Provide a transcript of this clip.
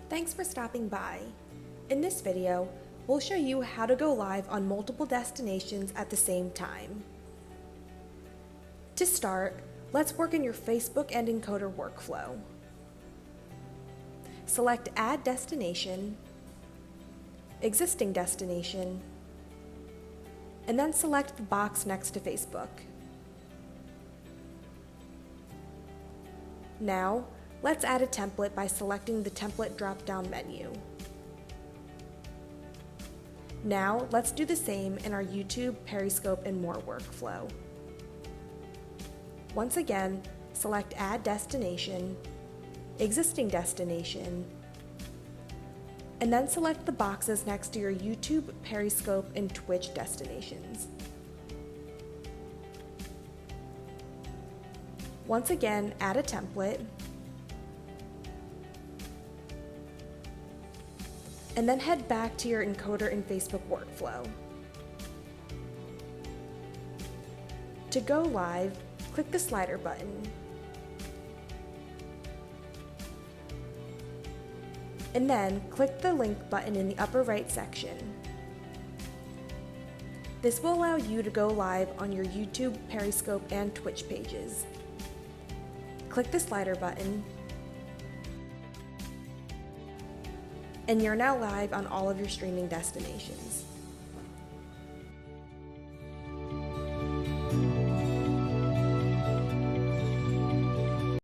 Thanks for stopping by. In this video, we'll show you how to go live on multiple destinations at the same time. To start, let's work in your Facebook and Encoder workflow. Select Add Destination, Existing Destination, and then select the box next to Facebook. Now, let's add a template by selecting the Template drop-down menu. Now, let's do the same in our YouTube, Periscope, and more workflow. Once again, select Add Destination, Existing Destination, and then select the boxes next to your YouTube, Periscope, and Twitch destinations. Once again, add a template, and then head back to your Encoder and Facebook workflow. To go live, click the slider button, and then click the link button in the upper right section. This will allow you to go live on your YouTube, Periscope, and Twitch pages. Click the slider button, and you're now live on all of your streaming destinations.